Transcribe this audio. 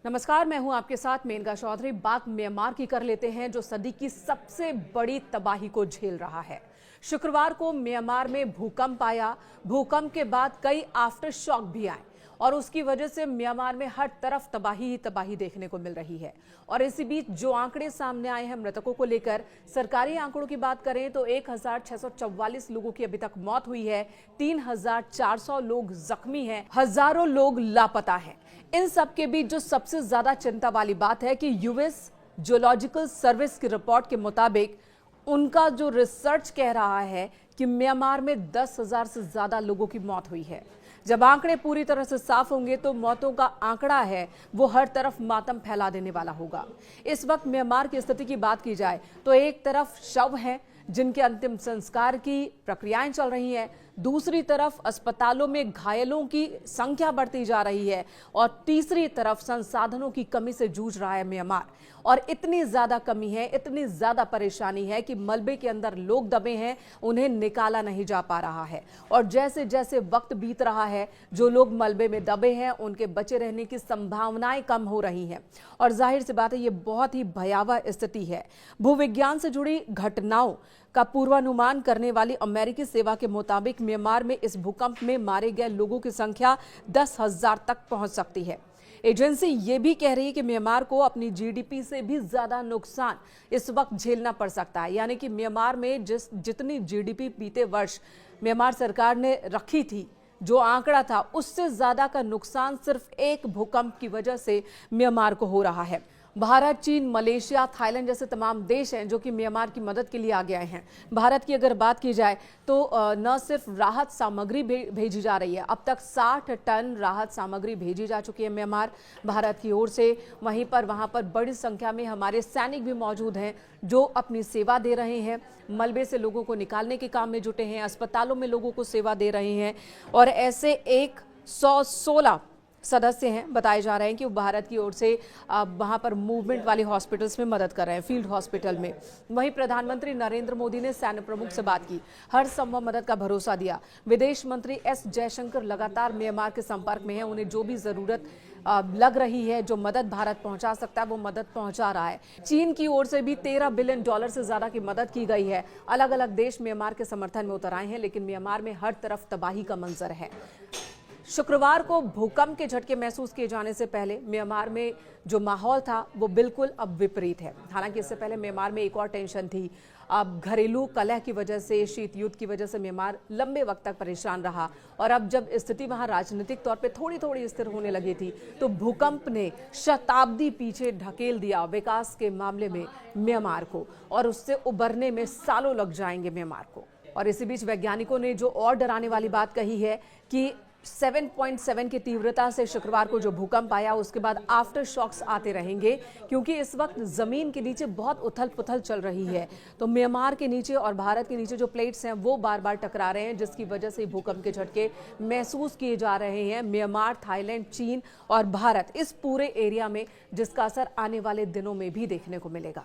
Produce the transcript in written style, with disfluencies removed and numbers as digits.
नमस्कार, मैं हूं आपके साथ मेनका चौधरी। बात म्यांमार की कर लेते हैं, जो सदी की सबसे बड़ी तबाही को झेल रहा है। शुक्रवार को म्यांमार में भूकंप आया। भूकंप के बाद कई आफ्टर शॉक भी आए और उसकी वजह से म्यांमार में हर तरफ तबाही ही तबाही देखने को मिल रही है। और इसी बीच जो आंकड़े सामने आए हैं मृतकों को लेकर, सरकारी आंकड़ों की बात करें तो 1644 लोगों की अभी तक मौत हुई है, 3400 लोग जख्मी हैं, हजारों लोग लापता हैं। इन सब के बीच जो सबसे ज्यादा चिंता वाली बात है कि यूएस जियोलॉजिकल सर्विस की रिपोर्ट के मुताबिक उनका जो रिसर्च कह रहा है कि म्यांमार में 10,000 से ज्यादा लोगों की मौत हुई है। जब आंकड़े पूरी तरह से साफ होंगे तो मौतों का आंकड़ा है वो हर तरफ मातम फैला देने वाला होगा। इस वक्त म्यांमार की स्थिति की बात की जाए तो एक तरफ शव हैं जिनके अंतिम संस्कार की प्रक्रियाएं चल रही हैं, दूसरी तरफ अस्पतालों में घायलों की संख्या बढ़ती जा रही है और तीसरी तरफ संसाधनों की कमी से जूझ रहा है म्यांमार। और इतनी ज्यादा कमी है, इतनी ज्यादा परेशानी है कि मलबे के अंदर लोग दबे हैं, उन्हें निकाला नहीं जा पा रहा है। और जैसे जैसे वक्त बीत रहा है, जो लोग मलबे में दबे हैं उनके बचे रहने की संभावनाएं कम हो रही हैं। और जाहिर सी बात है, ये बहुत ही भयावह स्थिति है। भूविज्ञान से जुड़ी घटनाओं का पूर्वानुमान करने वाली अमेरिकी सेवा के मुताबिक म्यांमार में इस भूकंप में मारे गए लोगों की संख्या 10,000 तक पहुंच सकती है। एजेंसी ये भी कह रही है कि म्यांमार को अपनी जीडीपी से भी ज्यादा नुकसान इस वक्त झेलना पड़ सकता है। यानी कि म्यांमार में जितनी जीडीपी बीते वर्ष म्यांमार सरकार ने रखी थी, जो आंकड़ा था, उससे ज्यादा का नुकसान सिर्फ एक भूकंप की वजह से म्यांमार को हो रहा है। भारत, चीन, मलेशिया, थाईलैंड जैसे तमाम देश हैं जो कि म्यांमार की मदद के लिए आगे आए हैं। भारत की अगर बात की जाए तो न सिर्फ राहत सामग्री भेजी जा रही है, अब तक 60 टन राहत सामग्री भेजी जा चुकी है म्यांमार भारत की ओर से। वहीं पर वहां पर बड़ी संख्या में हमारे सैनिक भी मौजूद हैं जो अपनी सेवा दे रहे हैं, मलबे से लोगों को निकालने के काम में जुटे हैं, अस्पतालों में लोगों को सेवा दे रहे हैं। और ऐसे 116 सदस्य हैं, बताए जा रहे हैं कि वो भारत की ओर से वहां पर मूवमेंट वाले हॉस्पिटल्स में मदद कर रहे हैं, फील्ड हॉस्पिटल में। वहीं प्रधानमंत्री नरेंद्र मोदी ने सैन्य प्रमुख से बात की, हर संभव मदद का भरोसा दिया। विदेश मंत्री एस जयशंकर लगातार म्यांमार के संपर्क में हैं, उन्हें जो भी जरूरत लग रही है, जो मदद भारत पहुंचा सकता है, वो मदद पहुंचा रहा है। चीन की ओर से भी $13 बिलियन से ज्यादा की मदद की गई है। अलग अलग देश म्यांमार के समर्थन में उतर आए हैं, लेकिन म्यांमार में हर तरफ तबाही का मंजर है। शुक्रवार को भूकंप के झटके महसूस किए जाने से पहले म्यांमार में जो माहौल था वो बिल्कुल अब विपरीत है। हालांकि इससे पहले म्यांमार में एक और टेंशन थी। अब घरेलू कलह की वजह से, शीत युद्ध की वजह से म्यांमार लंबे वक्त तक परेशान रहा। और अब जब स्थिति वहां राजनीतिक तौर पे थोड़ी थोड़ी स्थिर होने लगी थी तो भूकंप ने शताब्दी पीछे ढकेल दिया विकास के मामले में म्यांमार को, और उससे उबरने में सालों लग जाएंगे म्यांमार को। और इसी बीच वैज्ञानिकों ने जो और डराने वाली बात कही है कि 7.7 की तीव्रता से शुक्रवार को जो भूकंप आया उसके बाद आफ्टर शॉक्स आते रहेंगे, क्योंकि इस वक्त जमीन के नीचे बहुत उथल पुथल चल रही है। तो म्यांमार के नीचे और भारत के नीचे जो प्लेट्स हैं वो बार बार टकरा रहे हैं, जिसकी वजह से भूकंप के झटके महसूस किए जा रहे हैं म्यांमार, थाईलैंड, चीन और भारत, इस पूरे एरिया में, जिसका असर आने वाले दिनों में भी देखने को मिलेगा।